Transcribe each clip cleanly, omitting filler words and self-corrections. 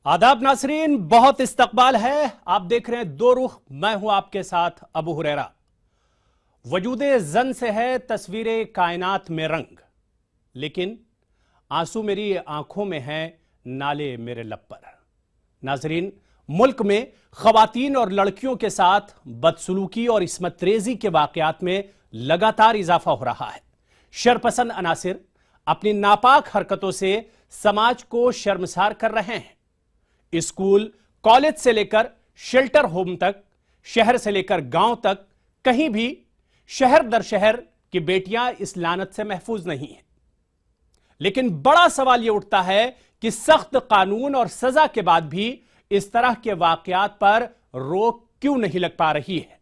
आदाब नाजरीन, बहुत इस्तकबाल है। आप देख रहे हैं दो रुख, मैं हूं आपके साथ अबू हुरैरा। वजूदे जन से है तस्वीरें कायनात में रंग, लेकिन आंसू मेरी आंखों में है, नाले मेरे लब पर। नाजरीन, मुल्क में खवातीन और लड़कियों के साथ बदसलूकी और इस्मतरेजी के वाकयात में लगातार इजाफा हो रहा है। शरपसंद अनासिर अपनी नापाक हरकतों से समाज को शर्मसार कर रहे हैं। स्कूल, कॉलेज से लेकर शेल्टर होम तक, शहर से लेकर गांव तक, कहीं भी शहर दर शहर की बेटियां इस लानत से महफूज नहीं हैं। लेकिन बड़ा सवाल यह उठता है कि सख्त कानून और सजा के बाद भी इस तरह के वाकयात पर रोक क्यों नहीं लग पा रही है।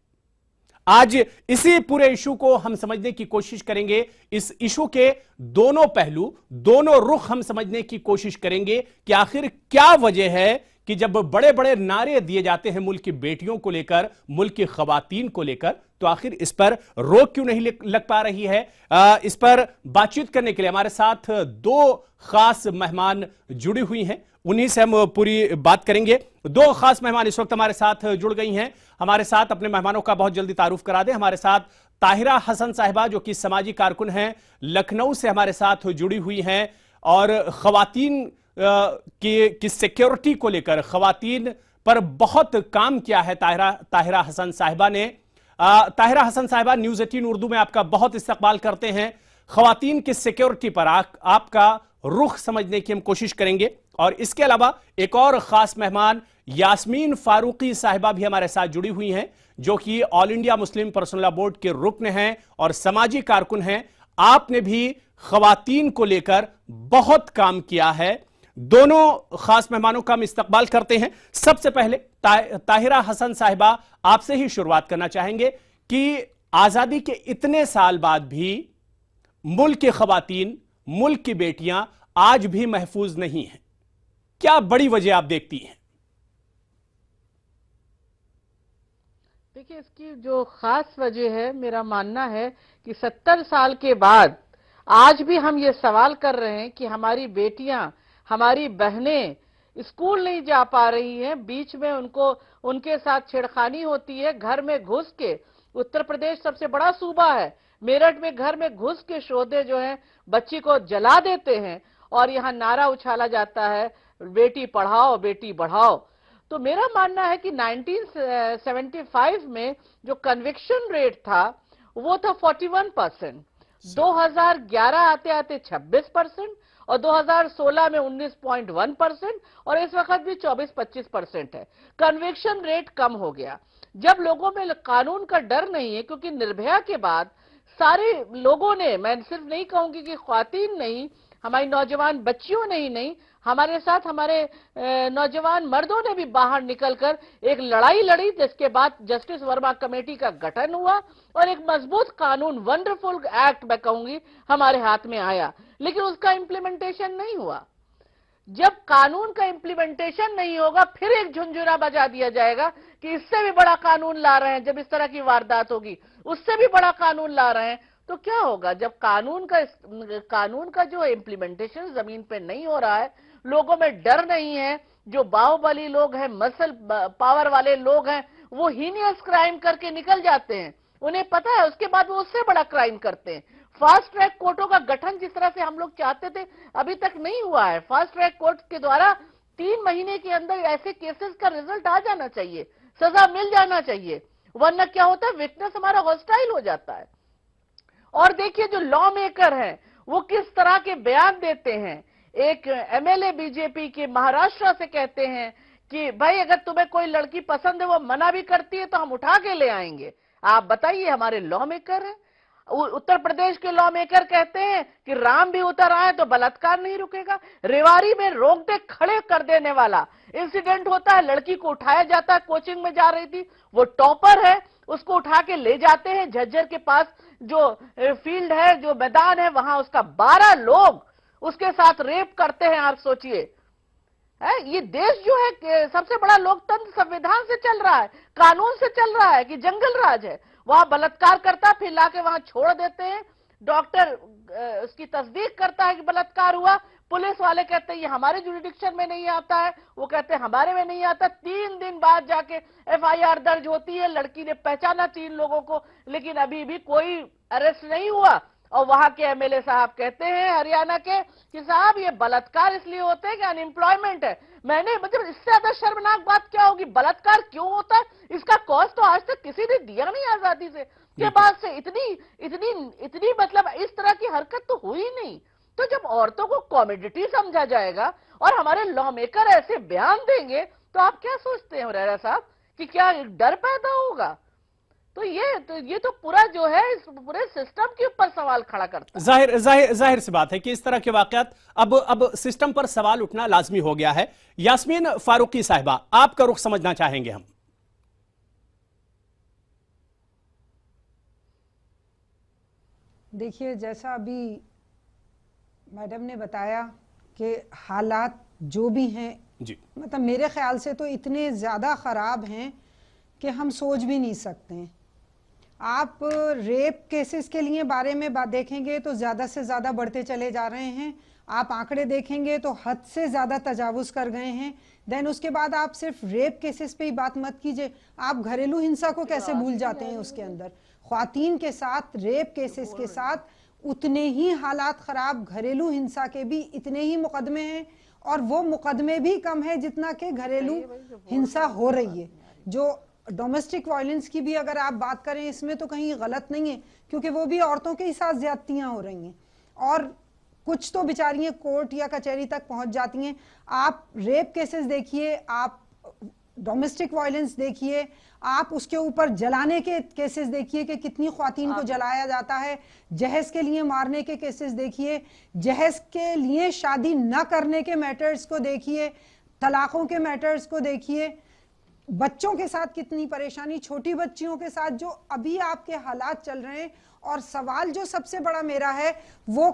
आज इसी पूरे इशू को हम समझने की कोशिश करेंगे। इस इशू के दोनों पहलू, दोनों रुख हम समझने की कोशिश करेंगे कि आखिर क्या वजह है कि जब बड़े बड़े नारे दिए जाते हैं मुल्क की बेटियों को लेकर, मुल्क की खवातीन को लेकर, तो आखिर इस पर रोक क्यों नहीं लग पा रही है। इस पर बातचीत करने के लिए हमारे साथ दो खास मेहमान जुड़ी हुई हैं, उन्हीं से हम पूरी बात करेंगे। दो खास मेहमान इस वक्त हमारे साथ जुड़ गई हैं। हमारे साथ अपने मेहमानों का बहुत जल्दी तारुफ करा दें। हमारे साथ ताहिरा हसन साहिबा, जो कि समाजी कारकुन हैं, लखनऊ से हमारे साथ जुड़ी हुई हैं और खवातीन की सिक्योरिटी को लेकर, खवातीन पर बहुत काम किया है ताहिरा हसन साहिबा ने। ताहिरा हसन साहिबा, न्यूज़ 18 उर्दू में आपका बहुत इस्तकबाल करते हैं। खवातीन की सिक्योरिटी पर आपका रुख समझने की हम कोशिश करेंगे। और इसके अलावा एक और खास मेहमान यास्मीन फारूकी साहिबा भी हमारे साथ जुड़ी हुई हैं, जो कि all India Muslim personal law board के रुकन हैं और समाजी कारकुन हैं। आपने भी खवातीन को लेकर बहुत काम किया है। दोनों खास मेहमानों का हम इस्तकबाल करते हैं। सबसे पहले ताहिरा हसन साहिबा, आपसे ही शुरुआत करना चाहेंगे कि आजादी के इतने साल बाद भी मुल्क की खवातीन, मुल्क की बेटियां आज भी महफूज नहीं हैं। क्या बड़ी वजह आप देखती हैं? देखिए, इसकी जो खास वजह है, मेरा मानना है कि 70 साल के बाद आज भी हम ये सवाल कर रहे हैं कि हमारी बेटियां, हमारी बहनें स्कूल नहीं जा पा रही हैं। बीच में उनके साथ छेड़खानी होती है, घर में घुस के। उत्तर प्रदेश सबसे बड़ा सूबा है, मेरठ में घर में घुस के शोधे जो है बच्ची को जला देते हैं और यहाँ नारा उछाला जाता है, बेटी पढ़ाओ बेटी बढ़ाओ। तो मेरा मानना है कि 1975 में जो कन्विक्शन रेट था वो था 41%, 2011 आते आते 26% और 2016 में 19.1% और इस वक्त भी 24-25% है। कन्विक्शन रेट कम हो गया जब लोगों में कानून का डर नहीं है, क्योंकि निर्भया के बाद सारे लोगों ने, मैं सिर्फ नहीं कहूंगी कि ख्वातीन नहीं, हमारी नौजवान बच्चियों ने ही नहीं, हमारे साथ हमारे नौजवान मर्दों ने भी बाहर निकलकर एक लड़ाई लड़ी, जिसके बाद जस्टिस वर्मा कमेटी का गठन हुआ और एक मजबूत कानून, वंडरफुल एक्ट मैं कहूंगी, हमारे हाथ में आया। लेकिन उसका इंप्लीमेंटेशन नहीं हुआ। जब कानून का इंप्लीमेंटेशन नहीं होगा, फिर एक झुंझुना बजा दिया जाएगा कि इससे भी बड़ा कानून ला रहे हैं। जब इस तरह की वारदात होगी, उससे भी बड़ा कानून ला रहे हैं, तो क्या होगा? जब कानून का जो इम्प्लीमेंटेशन जमीन पे नहीं हो रहा है, लोगों में डर नहीं है, जो बाहुबली लोग हैं, मसल पावर वाले लोग हैं, वो हीनियस क्राइम करके निकल जाते हैं। उन्हें पता है उसके बाद वो उससे बड़ा क्राइम करते हैं। फास्ट ट्रैक कोर्टों का गठन जिस तरह से हम लोग चाहते थे, अभी तक नहीं हुआ है। फास्ट ट्रैक कोर्ट के द्वारा 3 महीने के अंदर ऐसे केसेस का रिजल्ट आ जाना चाहिए, सजा मिल जाना चाहिए, वरना क्या होता है, विटनेस हमारा हॉस्टाइल हो जाता है। और देखिए, जो लॉ मेकर हैं वो किस तरह के बयान देते हैं। एक एमएलए बीजेपी के महाराष्ट्र से कहते हैं कि भाई अगर तुम्हें कोई लड़की पसंद है, वो मना भी करती है तो हम उठा के ले आएंगे। आप बताइए, हमारे लॉ मेकर हैं। उत्तर प्रदेश के लॉ मेकर कहते हैं कि राम भी उतर आए तो बलात्कार नहीं रुकेगा। रेवाड़ी में रोक दे खड़े कर देने वाला इंसिडेंट होता है, लड़की को उठाया जाता है, कोचिंग में जा रही थी, वो टॉपर है, उसको उठा के ले जाते हैं झज्जर के पास जो फील्ड है, जो मैदान है, वहां उसका 12 लोग उसके साथ रेप करते हैं। आप सोचिए, ये देश जो है सबसे बड़ा लोकतंत्र संविधान से चल रहा है, कानून से चल रहा है कि जंगल राज है? वहां बलात्कार करता, फिर लाके वहां छोड़ देते हैं। डॉक्टर उसकी तस्दीक करता है कि बलात्कार हुआ, पुलिस वाले कहते हैं ये हमारे जुरिडिक्शन में नहीं आता है, वो कहते हैं हमारे में नहीं आता। 3 दिन बाद जाके एफआईआर दर्ज होती है, लड़की ने पहचाना 3 लोगों को, लेकिन अभी भी कोई अरेस्ट नहीं हुआ। और वहां के एमएलए साहब कहते हैं हरियाणा के कि साहब ये बलात्कार इसलिए होते हैं कि अनएम्प्लॉयमेंट है। मैंने मतलब इससे ज्यादा शर्मनाक बात क्या होगी? बलात्कार क्यों होता है, इसका कॉज तो आज तक किसी ने दिया नहीं आजादी से के बाद से। इतनी इतनी इतनी मतलब इस तरह की हरकत तो हुई नहीं। तो जब औरतों को कॉमोडिटी समझा जाएगा और हमारे लॉ मेकर ऐसे बयान देंगे, तो आप क्या सोचते हैं हुरैरा साहब कि क्या डर पैदा होगा? तो ये तो पूरा जो है इस पूरे सिस्टम के ऊपर सवाल खड़ा करता है। जाहिर सी बात है कि इस तरह के वाकयात अब सिस्टम पर सवाल उठना लाजमी हो गया है। यास्मीन फारूकी साहिबा, आपका रुख समझना चाहेंगे हम। देखिए, जैसा अभी मैडम ने बताया कि हालात जो भी हैं जी, मतलब मेरे ख्याल से तो इतने ज़्यादा ख़राब हैं कि हम सोच भी नहीं सकते हैं। आप रेप केसेस के लिए बारे में बात देखेंगे तो ज़्यादा से ज़्यादा बढ़ते चले जा रहे हैं। आप आंकड़े देखेंगे तो हद से ज़्यादा तजावुज़ कर गए हैं। देन उसके बाद आप सिर्फ रेप केसेस पे ही बात मत कीजिए, आप घरेलू हिंसा को कैसे भूल जाते हैं? उसके अंदर ख्वातीन के साथ रेप केसेस के साथ उतने ही हालात ख़राब, घरेलू हिंसा के भी इतने ही मुकदमे हैं, और वो मुकदमे भी कम है जितना कि घरेलू हिंसा हो रही है। जो डोमेस्टिक वायलेंस की भी अगर आप बात करें, इसमें तो कहीं गलत नहीं है, क्योंकि वो भी औरतों के ही साथ ज्यादतियां हो रही हैं, और कुछ तो बेचारियां कोर्ट या कचहरी तक पहुंच जाती हैं। आप रेप केसेस देखिए, आप डोमेस्टिक वायलेंस देखिए, आप उसके ऊपर जलाने के केसेस देखिए कि कितनी ख्वातीन को जलाया जाता है, जहेज के लिए मारने के केसेस देखिए, जहेज के लिए शादी न करने के मैटर्स को देखिए, तलाकों के मैटर्स को देखिए, बच्चों के साथ कितनी परेशानी, छोटी बच्चियों के साथ जो अभी आपके हालात चल रहे हैं। और सवाल जो सबसे बड़ा मेरा है वो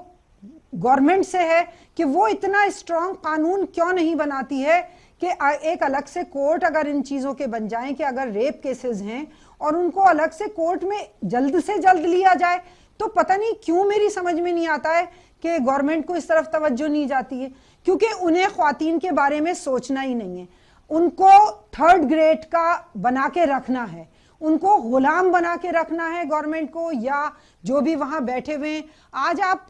गवर्नमेंट से है कि वो इतना स्ट्रांग कानून क्यों नहीं बनाती है कि एक अलग से कोर्ट अगर इन चीज़ों के बन जाएं कि अगर रेप केसेस हैं और उनको अलग से कोर्ट में जल्द से जल्द लिया जाए। तो पता नहीं क्यों मेरी समझ में नहीं आता है कि गवर्नमेंट को इस तरफ तवज्जो नहीं जाती है, क्योंकि उन्हें ख्वातीन के बारे में सोचना ही नहीं है। उनको 3rd ग्रेड का बना के रखना है, उनको गुलाम बना के रखना है गवर्नमेंट को, या जो भी वहां बैठे हुए हैं। आज आप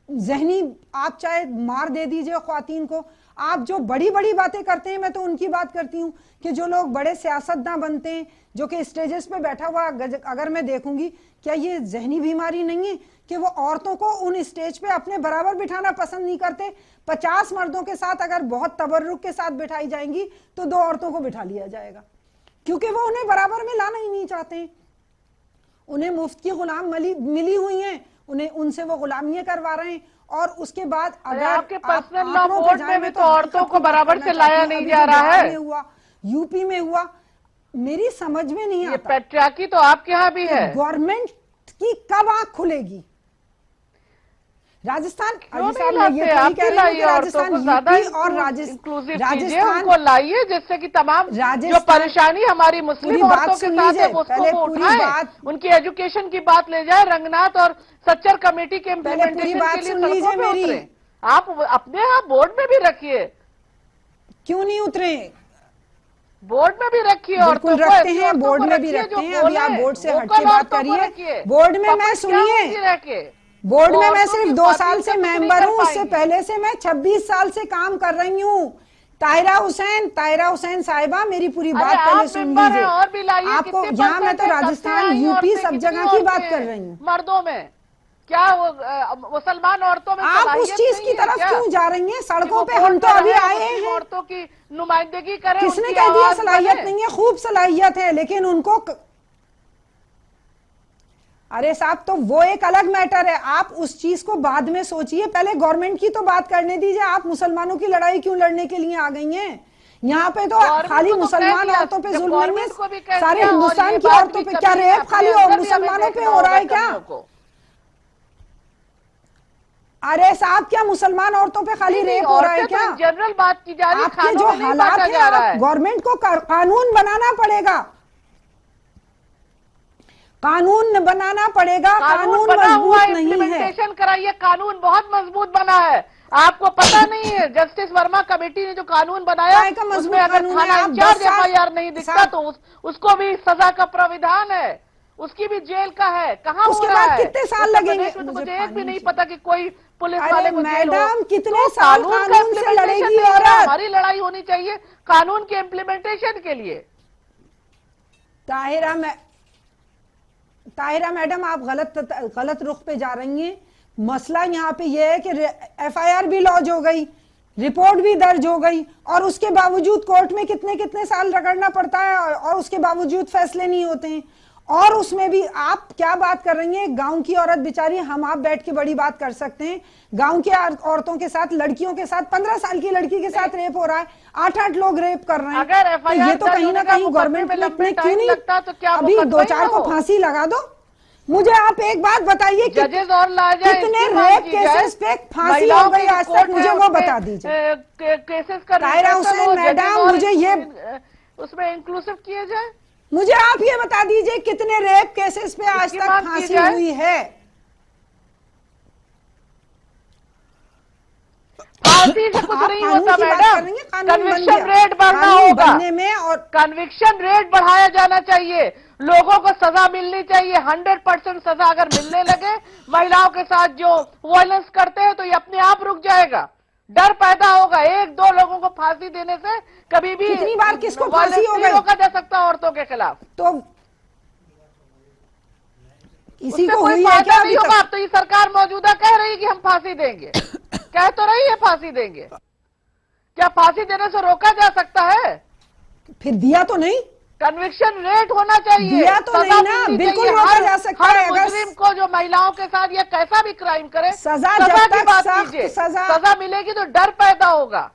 जहनी आप चाहे मार दे दीजिए ख्वातीन को, आप जो बड़ी बड़ी बातें करते हैं, मैं तो उनकी बात करती हूँ कि जो लोग बड़े सियासतदान बनते हैं, जो कि स्टेजेस पे बैठा हुआ अगर मैं देखूंगी, क्या ये जहनी बीमारी नहीं है कि वो औरतों को उन स्टेज पे अपने बराबर बिठाना पसंद नहीं करते? 50 मर्दों के साथ अगर बहुत तबर्रुक के साथ बिठाई जाएंगी तो 2 औरतों को बिठा लिया जाएगा, क्योंकि वो उन्हें बराबर में लाना ही नहीं चाहते। उन्हें मुफ्त की गुलाम मिली हुई हैं, उन्हें उनसे वो गुलामियां करवा रहे हैं। और उसके बाद अगर आपके पर्सनल लॉ बोर्ड में भी तो औरतों को बराबर से लाया नहीं जा रहा है। हुआ, यूपी में हुआ, मेरी समझ में नहीं आता। पैट्रियार्की तो आपके यहाँ भी है। गवर्नमेंट की कब आंख खुलेगी? राजस्थान राजस्थान को लाइए, जिससे कि तमाम जो परेशानी हमारी मुस्लिम औरतों के साथ है उसको वो उठाएं, उनकी एजुकेशन की बात ले जाए, रंगनाथ और सच्चर कमेटी के इम्प्लीमेंटेशन के लिए सड़कों पे उतरे। आप अपने यहाँ बोर्ड में भी रखिए, क्यों नहीं उतरे? बोर्ड में भी रखिए, और रखते हैं, बोर्ड में भी रखते हैं। अभी आप बोर्ड से हट के बात करिए। बोर्ड में मैं सुनिए, बोर्ड में मैं सिर्फ 2 साल से मेंबर हूँ, उससे पहले से मैं 26 साल से काम कर रही हूँ। ताहिरा हुसैन साहिबा, मेरी पूरी बात पहले सुन लीजिए। आपको यहाँ मैं तो राजस्थान, यूपी सब जगह की बात कर रही हूँ। मर्दों में क्या मुसलमान औरतों में आप उस चीज की तरफ क्यों जा रही हैं? सड़कों पे हम तो अभी आए हैं, औरतों की नुमाइंदगी करें। किसने कह दिया सलाहियत नहीं है? खूब सलाहियत है, लेकिन उनको, अरे साहब, तो वो एक अलग मैटर है। आप उस चीज को बाद में सोचिए, पहले गवर्नमेंट की तो बात करने दीजिए। आप मुसलमानों की लड़ाई क्यों लड़ने के लिए आ गई हैं? यहाँ पे तो खाली मुसलमान औरतों पे जुल्म नहीं है, सारे हिंदुस्तान की औरतों पे। क्या रेप खाली मुसलमानों पे हो रहा है क्या? अरे साहब, क्या मुसलमान औरतों पे खाली रेप हो रहा है क्या? जनरल बात की जा रही है। आपके जो हालात हैं, गवर्नमेंट को कानून बनाना पड़ेगा, कानून बनाना पड़ेगा। कानून बना हुआ मजबूत नहीं है। इम्प्लीमेंटेशन कराइए, कानून बहुत मजबूत बना है। आपको पता नहीं है जस्टिस वर्मा कमेटी ने जो कानून बनाया काय का मजबूत उसमें अगर कानून है? थाना आप इंचार्ज 10 साल- एफआईआर नहीं दिखता तो उसको भी सजा का प्राविधान है, उसकी भी जेल का है। कहाँ उसके हो रहा बाद है? कितने साल उत्तर लगेंगे? प्रदेश में तो मुझे मुझे एक भी कानून नहीं से- पता कि कोई पुलिस अरे वाले को जेल हो। मैडम, कितने तो साल का कानून से implementation लड़ेगी नहीं हो रहा। औरत? हमारी लड़ाई होनी चाहिए कानून के इम्प्लीमेंटेशन के लिए। ताहिरा मैडम, आप गलत रुख पे जा रही हैं। मसला यहाँ पे ये है कि एफआईआर भी लॉन्च हो गई, रिपोर्ट भी दर्ज हो गई, और उसके बावजूद कोर्ट में कितने कितने साल रगड़ना पड़ता है, और उसके बावजूद फैसले नहीं होते हैं। और उसमें भी आप क्या बात कर रही हैं? गांव की औरत बेचारी, हम आप बैठ के बड़ी बात कर सकते हैं। गांव की औरतों के साथ, लड़कियों के साथ, 15 साल की लड़की के साथ रेप हो रहा है, 8-8 लोग रेप कर रहे हैं। अगर तो एफआईआर ये तो कहीं ना कहीं गवर्नमेंट में में लंबे इतने क्यों टाइम नहीं, लगता तो क्या अभी मुकदमा ही 2-4 ना को हो? फांसी लगा दो। मुझे आप एक बात बताइए कि जजेस और ला जाए, कितने इसकी मांग रेप की केसेस जाए। पे फांसी महिलाओं हो गई की आज तक, कोर्ट मुझे है, वो उसमें, बता दीजिए। केसेस का ताहिरा रिजल्ट हुसैन हो, मैडम, जजेस और मुझे ये- उसमें इंक्लूसिव किए जाए। मुझे आप ये बता दीजिए कितने रेप केसेस पे आज इसकी तक मांग की फांसी जाए। हुई है? फांसी से कुछ आप नहीं कानून होता की बात मैडम, कर रही हैं, कानून बन कन्विक्शन गया। रेट बढ़ना कानून होगा, बनने में और कन्विक्शन रेट बढ़ाया जाना चाहिए, लोगों को सजा मिलनी चाहिए। 100% सजा अगर मिलने लगे महिलाओं के साथ जो वायलेंस करते हैं तो ये अपने आप रुक जाएगा। डर पैदा होगा। 1-2 लोगों को फांसी देने से कभी भी कितनी बार किसको फांसी violence हो नहीं गई? रोका जा सकता औरतों के खिलाफ। तो किसी उससे को कोई हुई है फायदा क्या अभी नहीं होगा। तक? अब तो ये सरकार मौजूदा कह रही है कि हम फांसी देंगे, कह तो रही है फांसी देंगे। क्या फांसी देने से रोका जा सकता है? फिर दिया तो नहीं, कन्विक्शन रेट होना चाहिए, दिया तो सजा नहीं ना, मिलनी बिल्कुल चाहिए। रोका हर- जा सकता हर है। अगर मुजरिम को जो महिलाओं के साथ या कैसा भी क्राइम करे सजा जब की तक बात सख्त कीजिए। सजा- सजा मिलेगी तो डर पैदा होगा।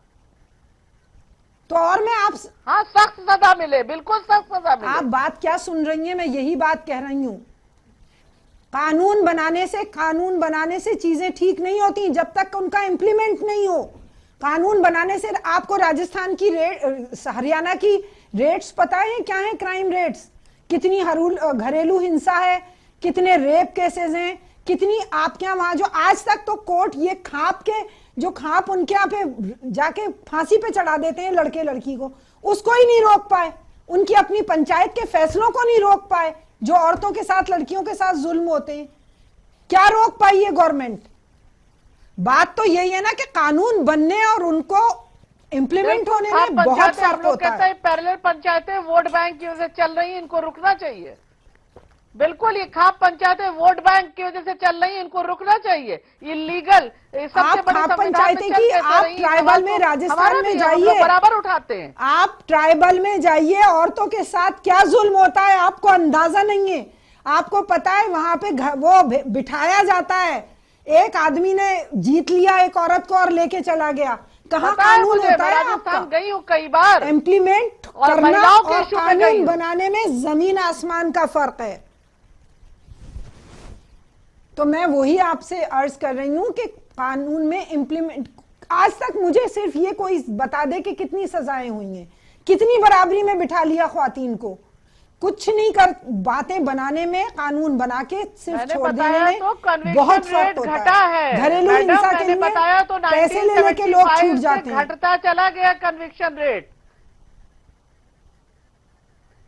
तो और मैं आप हाँ, सख्त सजा मिले, बिल्कुल सख्त सजा आप मिले। बात क्या सुन रही हैं? मैं यही बात कह रही हूं। कानून बनाने से चीजें ठीक नहीं होती जब तक उनका इंप्लीमेंट नहीं हो। कानून बनाने से आपको राजस्थान की हरियाणा की रेट्स पता है क्या है? क्राइम रेट्स कितनी, घरेलू हिंसा है, कितने रेप केसेस हैं, कितनी आपके यहाँ वहां जो आज तक तो कोर्ट ये खाप उनके यहाँ पे जाके फांसी पे चढ़ा देते हैं लड़के लड़की को, उसको ही नहीं रोक पाए। उनकी अपनी पंचायत के फैसलों को नहीं रोक पाए जो औरतों के साथ, लड़कियों के साथ जुल्म होते हैं। क्या रोक पाई है गवर्नमेंट? बात तो यही है ना कि कानून बनने और उनको इम्प्लीमेंट होने में बहुत फर्क होता है। पैरेलल पंचायतें वोट बैंक की वजह से चल रही हैं, इनको रुकना चाहिए। बिल्कुल, ये खाप पंचायतें वोट बैंक की वजह से चल रही हैं, इनको रुकना चाहिए। इलीगल आप खाप पंचायतें की, आप ट्राइबल में राजस्थान में जाइए, बराबर उठाते हैं। आप ट्राइबल में जाइए, औरतों के साथ क्या जुल्म होता है आपको अंदाजा नहीं है। आपको पता है वहां पे वो बिठाया जाता है, एक आदमी ने जीत लिया एक औरत को और लेके चला गया। कहाँ कानून होता है? राजस्थान गई हूँ कई बार, इम्प्लीमेंट करना और कानून बनाने में जमीन आसमान का फर्क है। तो मैं वही आपसे अर्ज कर रही हूं कि कानून में इम्प्लीमेंट, आज तक मुझे सिर्फ ये कोई बता दे कि कितनी सजाएं हुई हैं, कितनी बराबरी में बिठा लिया ख्वातीन को। कुछ नहीं कर, बातें बनाने में, कानून बना के सिर्फ छोड़ देने में तो बहुत फर्क होता है। घरेलू हिंसा के लिए बताया तो पैसे ले लेके लोग छूट जाते हैं। घटता चला गया कन्विक्शन रेट।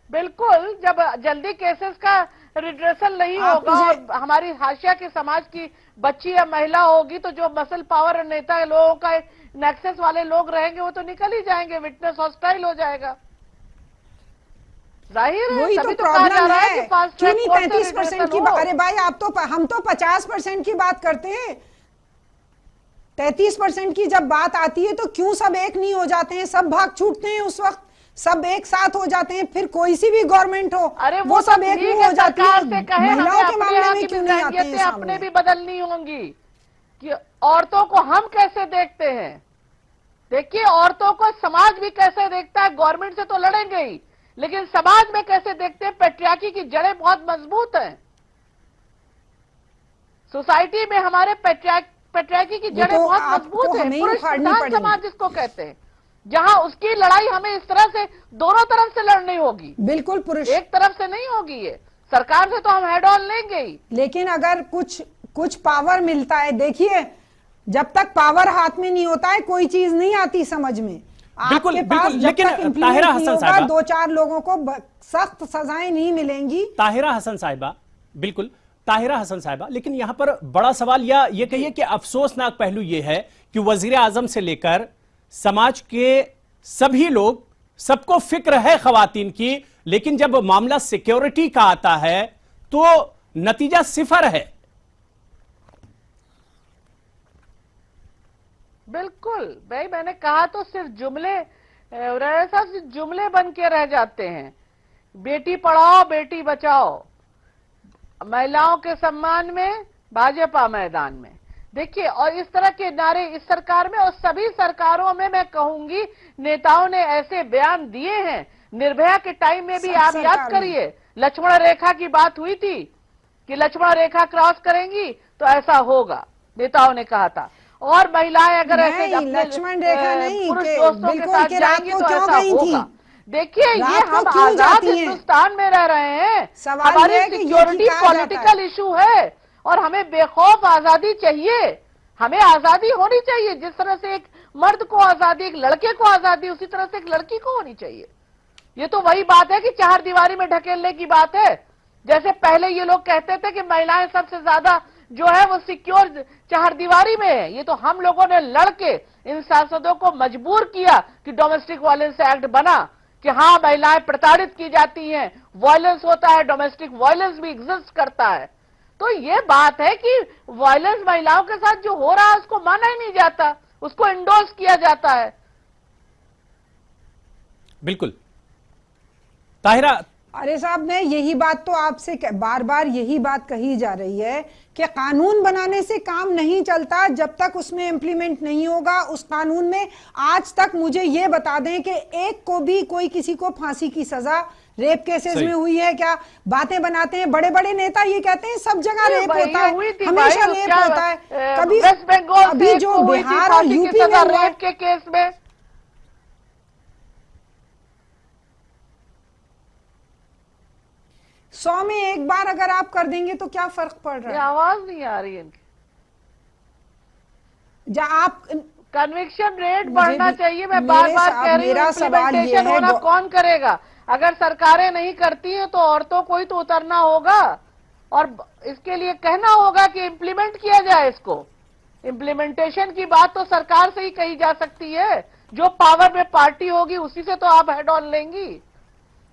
बिल्कुल, जब जल्दी केसेस का रिड्रेसल नहीं होगा और हमारी हाशिया के समाज की बच्ची या महिला होगी तो जो मसल पावर नेता लोगों का नेक्सस वाले लोग रहेंगे वो तो निकल ही जाएंगे, विटनेस हॉस्टाइल हो जाएगा। जाहिर है, वही तो प्रॉब्लम है। क्यों नहीं 33% की? अरे भाई, हम तो 50% की बात करते हैं। 33% की जब बात आती है तो क्यों सब एक नहीं हो जाते हैं? सब भाग छूटते हैं उस वक्त, सब एक साथ हो जाते हैं। फिर कोई सी भी गवर्नमेंट हो, वो सब एक नहीं हो जाती है। महिलाओं के मामले में क्यों नहीं आते हैं? अपने भी बदलनी होंगी कि औरतों को हम कैसे देखते हैं। देखिए, औरतों को समाज भी कैसे देखता है। गवर्नमेंट से तो लड़ेंगे ही, लेकिन समाज में कैसे देखते हैं? पेट्रियार्की की जड़ें बहुत मजबूत हैं। सोसाइटी में हमारे पेट्रियार्की की जड़ें बहुत मजबूत हैं। पुरुष प्रधान समाज जिसको कहते हैं, जहां उसकी लड़ाई हमें इस तरह से दोनों तरफ से लड़नी होगी। बिल्कुल, पुरुष एक तरफ से नहीं होगी। ये सरकार से तो हम हेड ऑन लेंगे ही, लेकिन अगर कुछ पावर मिलता है, देखिए जब तक पावर हाथ में नहीं होता है कोई चीज नहीं आती समझ में। बिल्कुल, आपके पास बिल्कुल, जब लेकिन तक implement ताहिरा नहीं हसन होगा, साहिबा, दो चार लोगों को सख्त सजाएं नहीं मिलेंगी। ताहिरा हसन साहिबा, बिल्कुल ताहिरा हसन साहिबा, लेकिन यहां पर बड़ा सवाल या ये कहिए कि अफसोसनाक पहलू ये है कि वजीर आजम से लेकर समाज के सभी लोग, सबको फिक्र है खवातीन की, लेकिन जब मामला सिक्योरिटी का आता है तो नतीजा सिफर है। बिल्कुल भाई, मैंने कहा तो सिर्फ जुमले साहब, सिर्फ जुमले बन के रह जाते हैं। बेटी पढ़ाओ बेटी बचाओ, महिलाओं के सम्मान में भाजपा मैदान में। देखिए, और इस तरह के नारे इस सरकार में और सभी सरकारों में मैं कहूंगी नेताओं ने ऐसे बयान दिए हैं। निर्भया के टाइम में भी आप याद करिए, लक्ष्मण रेखा की बात हुई थी कि लक्ष्मण रेखा क्रॉस करेंगी तो ऐसा होगा, नेताओं ने कहा था। और महिलाएं अगर ऐसे लक्ष्मण रेखा नहीं, पुरुष दोस्तों के साथ जाएंगी तो ऐसा होगा। देखिए, ये हम आजाद हिंदुस्तान में रह रहे हैं, हमारी सिक्योरिटी पॉलिटिकल इशू है और हमें बेखौफ आजादी चाहिए। हमें आजादी होनी चाहिए, जिस तरह से एक मर्द को आजादी, एक लड़के को आजादी, उसी तरह से एक लड़की को होनी चाहिए। ये तो वही बात है कि चार दीवारी में ढकेलने की बात है। जैसे पहले ये लोग कहते थे कि महिलाएं सबसे ज्यादा जो है वो सिक्योर चार दीवारी में है, ये तो हम लोगों ने लड़के इन सांसदों को मजबूर किया कि डोमेस्टिक वायलेंस एक्ट बना कि हाँ, महिलाएं प्रताड़ित की जाती हैं, वायलेंस होता है, डोमेस्टिक वायलेंस भी एग्जिस्ट करता है। तो ये बात है कि वायलेंस महिलाओं के साथ जो हो रहा है उसको माना ही नहीं जाता, उसको इंडोर्स किया जाता है। बिल्कुल ताहिरा, अरे साहब, मैं यही बात तो आपसे बार बार यही बात कही जा रही है कि कानून बनाने से काम नहीं चलता जब तक उसमें इम्प्लीमेंट नहीं होगा। उस कानून में आज तक मुझे ये बता दें कि एक को भी कोई किसी को फांसी की सजा रेप केसेस में हुई है क्या? बातें बनाते हैं बड़े बड़े नेता, ये कहते हैं सब जगह रेप होता है, हमेशा रेप होता है। कभी वेस्ट बंगाल अभी जो बिहार और यूपी में रेप के केस में 100 में एक बार अगर आप कर देंगे तो क्या फर्क पड़ रहा है? आवाज नहीं आ रही इनकी। आप कन्विक्शन रेट बढ़ना चाहिए, मैं बार बार कह रही हूँ। इम्प्लीमेंटेशन होना कौन करेगा? अगर सरकारें नहीं करती हैं तो औरतों को ही तो उतरना होगा और इसके लिए कहना होगा कि इम्प्लीमेंट किया जाए इसको। इम्प्लीमेंटेशन की बात तो सरकार से ही कही जा सकती है, जो पावर में पार्टी होगी उसी से तो आप हेड ऑन लेंगी,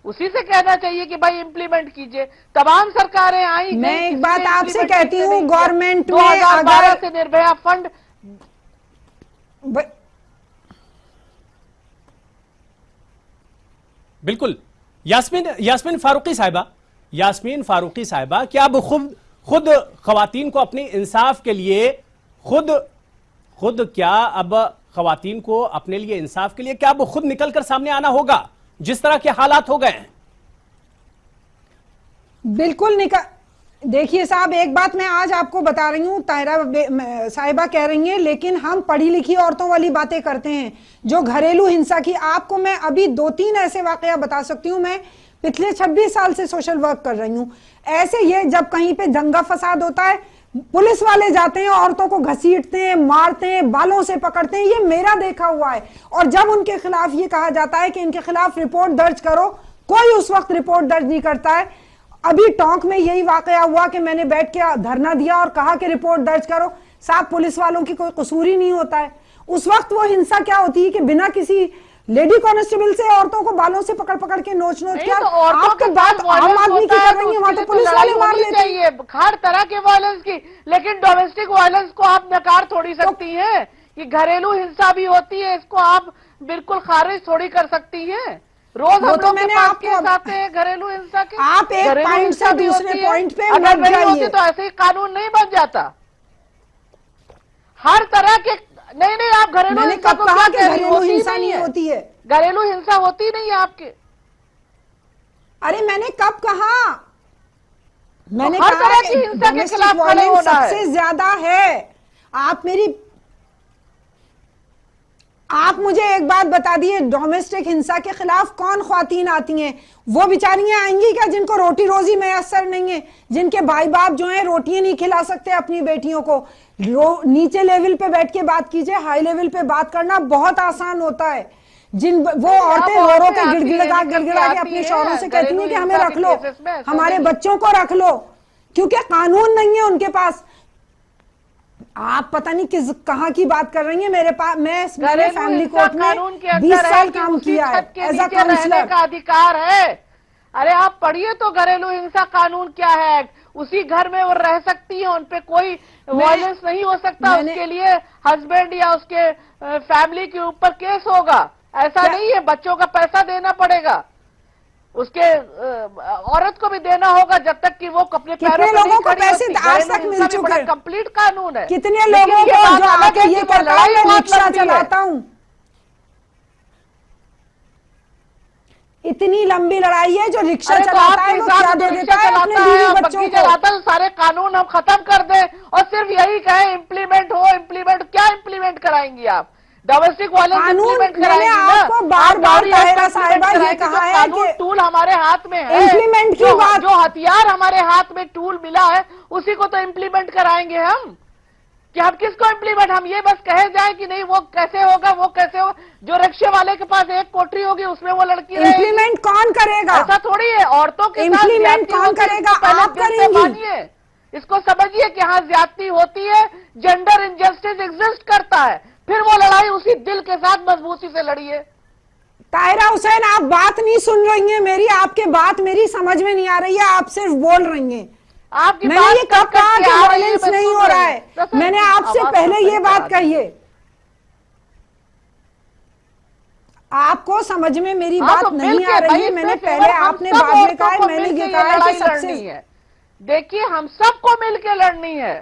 उसी से कहना चाहिए कि भाई इंप्लीमेंट कीजिए। तमाम सरकारें आई, मैं एक बात आपसे कहती हूँ, गवर्नमेंट में 2012 से निर्भया फंड बिल्कुल। यास्मीन फारूकी साहिबा, क्या अब खुद खवातीन को अपने इंसाफ के लिए क्या अब खवातीन को अपने लिए इंसाफ के लिए क्या अब खुद निकलकर सामने आना होगा जिस तरह के हालात हो गए हैं? बिल्कुल देखिए साहब, एक बात मैं आज आपको बता रही हूँ, ताहिरा साहिबा कह रही हैं, लेकिन हम पढ़ी लिखी औरतों वाली बातें करते हैं जो घरेलू हिंसा की। आपको मैं अभी 2-3 ऐसे वाकया बता सकती हूँ। मैं पिछले 26 साल से सोशल वर्क कर रही हूँ। ऐसे ये जब कहीं पे दंगा फसाद होता है, पुलिस वाले जाते हैं, औरतों को घसीटते हैं, मारते हैं, बालों से पकड़ते हैं, ये मेरा देखा हुआ है। और जब उनके खिलाफ ये कहा जाता है कि इनके खिलाफ रिपोर्ट दर्ज करो, कोई उस वक्त रिपोर्ट दर्ज नहीं करता है। अभी टोंक में यही वाकया हुआ कि मैंने बैठ के धरना दिया और कहा कि रिपोर्ट दर्ज करो। साहब, पुलिस वालों की कोई कसूर ही नहीं होता है। उस वक्त वो हिंसा क्या होती है कि बिना किसी लेडी कांस्टेबल से औरतों को बालों से पकड़ के नोच किया। तो आपकी बात आम आदमी की कर रही है, वहां तो पुलिस वाले मार लेते हैं। हर तरह के वायलेंस की, लेकिन डोमेस्टिक वायलेंस को आप नकार थोड़ी सकती हैं। ये घरेलू हिंसा भी होती है, इसको आप बिल्कुल खारिज थोड़ी कर सकती हैं। रोज हम लोग मैंने के आपको केस आते हैं घरेलू हिंसा के। आप एक पॉइंट से दूसरे पॉइंट पे अगर नहीं होती तो ऐसे ही कानून नहीं बन जाता। हर तरह के नहीं, आप घरेलू हिंसा को कहा कि घरेलू हिंसा नहीं होती है? घरेलू हिंसा होती नहीं है आपके। अरे मैंने कब कहा? मैंने हर तरह की हिंसा के खिलाफ खड़े होना है। सबसे ज्यादा है। आप मेरी आप मुझे एक बात बता दिए, डोमेस्टिक हिंसा के खिलाफ कौन ख्वातीन आती हैं? वो बेचारियां आएंगी क्या जिनको रोटी रोजी मैसर नहीं है, जिनके भाई बाप जो हैं रोटियां नहीं खिला सकते अपनी बेटियों को? नीचे लेवल पे बैठ के बात कीजिए, हाई लेवल पे बात करना बहुत आसान होता है। वो औरतें रो रो के गिड़गिड़ा के अपने शौहरों से कहती हैं कि हमें रख लो, हमारे बच्चों को रख लो, क्योंकि कानून नहीं है उनके पास। आप पता नहीं किस कहां की बात कर रही हैं। मैंने फैमिली कोर्ट में 20 साल काम किया है एज अ काउंसलर। का अधिकार है। अरे आप पढ़िए तो घरेलू हिंसा कानून क्या है। उसी घर में वो रह सकती है, उन पे कोई वायलेंस नहीं हो सकता, उसके लिए हस्बैंड या उसके फैमिली के ऊपर केस होगा। ऐसा नहीं है, बच्चों का पैसा देना पड़ेगा, उसके औरत को भी देना होगा जब तक कि वो अपने कितने लोगों को पैसे आज तक मिल चुके हैं? कंप्लीट कानून है। कितने लोगों को जो आके ये कहता है मैं रिक्शा चलाता हूं? इतनी लंबी लड़ाई है, जो रिक्शा चलाता है वो क्या दे देता है अपने बीवी बच्चों को? चलाता है, सारे कानून हम खत्म कर दें और सिर्फ यही कहें इम्प्लीमेंट हो, इम्प्लीमेंट क्या इम्प्लीमेंट कराएंगी आप? डोमेस्टिक वायलेंस इम्प्लीमेंट कराएंगी ना? आपको बार-बार ताहिरा साहिबा ये कहा है कि टूल हमारे हाथ में है, इम्प्लीमेंट की बात, जो हथियार हमारे हाथ में टूल मिला है उसी को तो इम्प्लीमेंट कराएंगे हम। कि हम किसको इम्प्लीमेंट, हम ये बस कहे जाए कि नहीं वो कैसे होगा, वो कैसे होगा? जो रिक्शे वाले के पास एक कोठरी होगी उसमें वो लड़की इम्प्लीमेंट कौन करेगा? ऐसा थोड़ी है। औरतों के इम्प्लीमेंट कौन करेगा? आप करेंगी। इसको समझिए कि हाँ ज्यादती होती है, जेंडर इनजस्टिस एग्जिस्ट करता है, फिर वो लड़ाई उसी दिल के साथ मजबूती से लड़िए। ताहिरा हुसैन, आप बात नहीं सुन रही हैं मेरी, आपके बात मेरी समझ में नहीं आ रही है, आप सिर्फ बोल रही हैं। मैंने ये कब कहा कि वायलेंस नहीं हो रहा है? मैंने आपसे पहले ये बात कही है। आपको समझ में मेरी बात नहीं आ रही है। मैंने पहले, आपने बाद में कहा है, मैंने ये कहा है कि सबसे देखिए हम सबको मिलकर लड़नी है।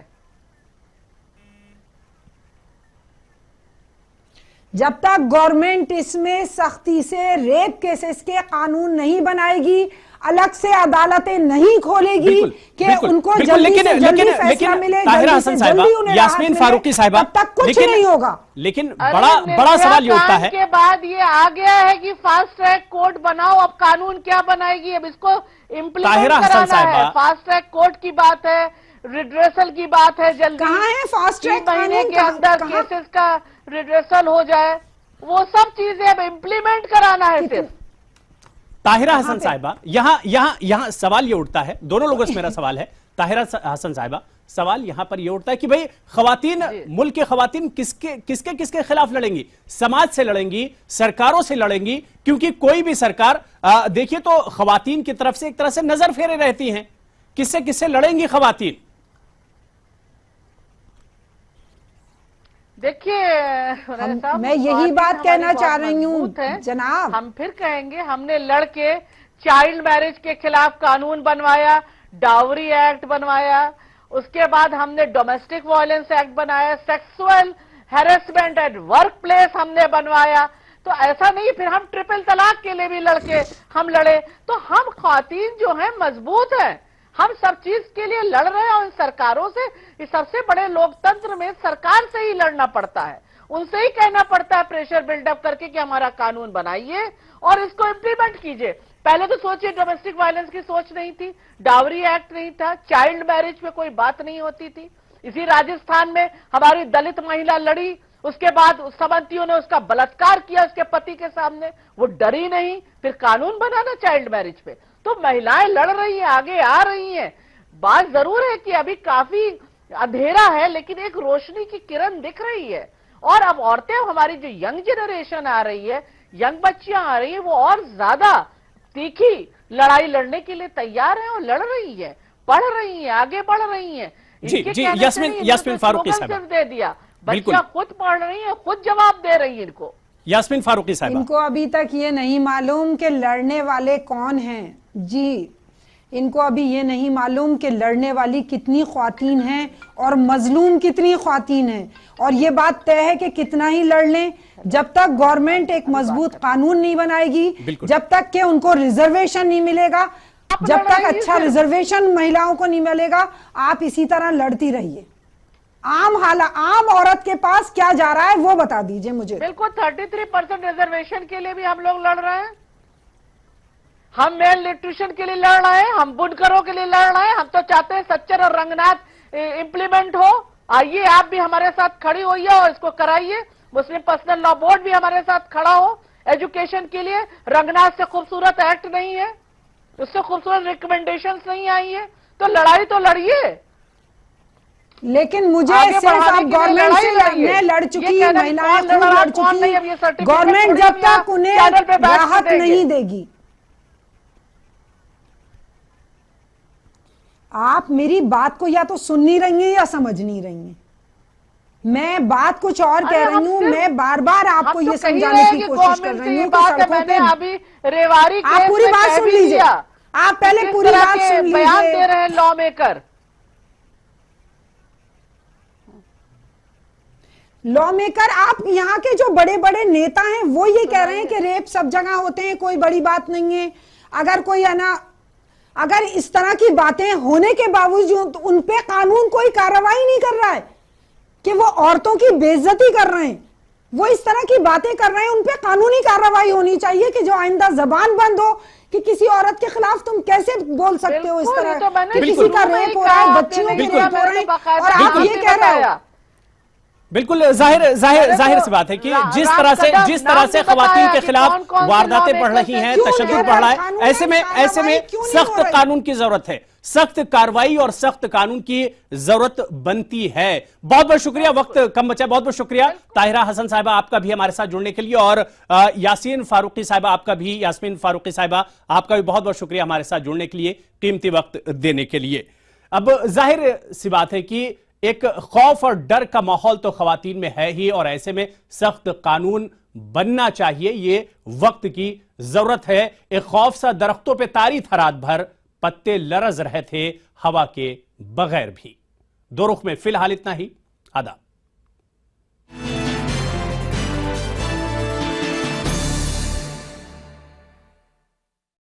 जब तक गवर्नमेंट इसमें सख्ती से रेप केसेस के कानून नहीं बनाएगी, अलग से अदालतें नहीं खोलेगी कि उनको जल्दी से जल्दी फैसला मिले, जल्दी से जल्दी उन्हें यास्मीन फारूकी साहिबा, तब तक कुछ नहीं होगा। लेकिन बड़ा सवाल ये उठता है के बाद ये आ गया है कि फास्ट ट्रैक कोर्ट बनाओ। अब कानून क्या बनाएगी? अब इसको इम्प्लीमेंट कराना है। फास्ट ट्रैक कोर्ट की बात है, रिड्रेसल की बात है। जल्दी कहाँ है फास्ट ट्रैक? महीने के अंदर केसेस का रिड्रेसल हो जाए, वो सब चीजें अब इम्प्लीमेंट कराना है सिर्फ। ताहिरा हसन साहिबा, यहां सवाल ये उठता है, दोनों लोगों से मेरा सवाल है। ताहिरा हसन साहिबा, सवाल यहां पर ये उठता है कि भाई खवातीन, मुल्क के खवातीन किसके खिलाफ लड़ेंगी? समाज से लड़ेंगी, सरकारों से लड़ेंगी? क्योंकि कोई भी सरकार देखिए तो खवातीन की तरफ से एक तरह से नजर फेरे रहती हैं। किससे लड़ेंगी खवातीन? देखिए मैं यही बात कहना चाह रही हूँ जनाब। हम फिर कहेंगे, हमने लड़के चाइल्ड मैरिज के खिलाफ कानून बनवाया, डावरी एक्ट बनवाया, उसके बाद हमने डोमेस्टिक वायलेंस एक्ट बनाया, sexual harassment at work place हमने बनवाया। तो ऐसा नहीं फिर हम ट्रिपल तलाक के लिए भी हम लड़े। तो हम ख्वातीन जो हैं मजबूत हैं, हम सब चीज के लिए लड़ रहे हैं। और सरकारों से, इस सबसे बड़े लोकतंत्र में सरकार से ही लड़ना पड़ता है, उनसे ही कहना पड़ता है प्रेशर बिल्डअप करके कि हमारा कानून बनाइए और इसको इम्प्लीमेंट कीजिए। पहले तो सोचिए, डोमेस्टिक वायलेंस की सोच नहीं थी, डावरी एक्ट नहीं था, चाइल्ड मैरिज पे कोई बात नहीं होती थी। इसी राजस्थान में हमारी दलित महिला लड़ी, उसके बाद समंतियों ने उसका बलात्कार किया उसके पति के सामने, वो डरी नहीं, फिर कानून बनाना चाइल्ड मैरिज पे। तो महिलाएं लड़ रही हैं, आगे आ रही हैं। बात जरूर है कि अभी काफी अंधेरा है, लेकिन एक रोशनी की किरण दिख रही है। और अब औरतें, हमारी जो यंग जनरेशन आ रही है, यंग बच्चियां आ रही है, वो और ज्यादा तीखी लड़ाई लड़ने के लिए तैयार है और लड़ रही है, पढ़ रही है, आगे बढ़ रही है। जी यास्मीन फारूकी साहब दे दिया, बच्चा खुद पढ़ रही है, खुद जवाब दे रही है इनको। यास्मीन फारूकी साहब, इनको अभी तक ये नहीं मालूम कि लड़ने वाले कौन हैं। जी, इनको अभी ये नहीं मालूम कि लड़ने वाली कितनी ख्वातीन हैं और मजलूम कितनी ख्वातीन हैं। और ये बात तय है कि कितना ही लड़ लें, जब तक गवर्नमेंट एक मजबूत कानून नहीं बनाएगी, जब तक कि उनको रिजर्वेशन नहीं मिलेगा, जब तक अच्छा रिजर्वेशन महिलाओं को नहीं मिलेगा, आप इसी तरह लड़ती रहिए। आम औरत के पास क्या जा रहा है वो बता दीजिए मुझे। बिल्कुल 33% रिजर्वेशन के लिए भी हम लोग लड़ रहे हैं, हम मेल न्यूट्रिशन के लिए लड़ रहे हैं, हम बुनकरों के लिए लड़ रहे हैं। हम तो चाहते हैं सच्चर और रंगनाथ इंप्लीमेंट हो। आइए आप भी हमारे साथ खड़ी होइए और इसको कराइए। मुस्लिम पर्सनल लॉ बोर्ड भी हमारे साथ खड़ा हो एजुकेशन के लिए। रंगनाथ से खूबसूरत एक्ट नहीं है, उससे खूबसूरत रिकमेंडेशंस नहीं आई है, तो लड़ाई तो लड़िए। लेकिन मुझे आगे सिर्फ बढ़ाने आप के लिए गवर्नमेंट लड़ाई से लड़िए। मैं लड़ ये चुकी, कहना कि महिलाएं कौन खूब लड़ रहा है, लड़ कौन नहीं, अब चुकी, ये सर्टिफिकेट गवर्नमेंट थोड़ी जब हम यहाँ तक उन्हें चैनल पे बैठ के राहत देंगे। नहीं देगी। आप मेरी बात को या तो सुन नहीं रही हैं या समझ नहीं रही हैं। मैं बात कुछ और कह रही हूँ, मैं बार बार आपको ये समझाने की कोशिश कर रही हूँ कि सड़कों पे अभी रेवाड़ी आप केस पूरी में बात कह सुन भी लीजिए, दिया। आप पहले किस पूरी तरह बात के सुन बयान दे लीजिए। रहे हैं लॉ मेकर। लॉ मेकर, आप यहाँ के जो बड़े बड़े नेता हैं वो ये कह रहे हैं कि रेप सब जगह होते हैं, कोई बड़ी बात नहीं है। अगर कोई है ना, अगर इस तरह की बातें होने के बावजूद उन पे कानून कोई कार्रवाई नहीं कर रहा है कि वो औरतों की बेइज्जती कर रहे हैं, वो इस तरह की बातें कर रहे हैं, उन पे कानूनी कार्रवाई होनी चाहिए कि जो आइंदा जबान बंद हो कि किसी औरत के खिलाफ तुम कैसे बोल सकते हो इस बिल्कुल, तरह ये तो मैंने कि किसी का शुरू में ही रेप हो रहा है, कहा, बच्चियों के बिल्कुल। रेप हो रहे हैं, बाकायदा और आप बिल्कुल। ये कह रहे हो। बिल्कुल जाहिर सी बात है कि जिस तरह से खवातीन के खिलाफ वारदातें बढ़ रही हैं, तशद्दुद बढ़ रहा है, ऐसे में सख्त कानून की जरूरत है, सख्त कार्रवाई और सख्त कानून की जरूरत बनती है। बहुत बहुत शुक्रिया, वक्त कम बचा, बहुत बहुत शुक्रिया ताहिरा हसन साहिबा आपका भी हमारे साथ जुड़ने के लिए, और यासीन फारूकी साहिबा आपका भी, यास्मीन फारूकी साहिबा आपका भी बहुत बहुत शुक्रिया हमारे साथ जुड़ने के लिए, कीमती वक्त देने के लिए। अब जाहिर सी बात है कि एक खौफ और डर का माहौल तो खवातीन में है ही, और ऐसे में सख्त कानून बनना चाहिए, ये वक्त की जरूरत है। एक खौफ सा दरख्तों पे तारी था रात भर, पत्ते लरज रहे थे हवा के बगैर भी। दो रुख में फिलहाल इतना ही। आदाब।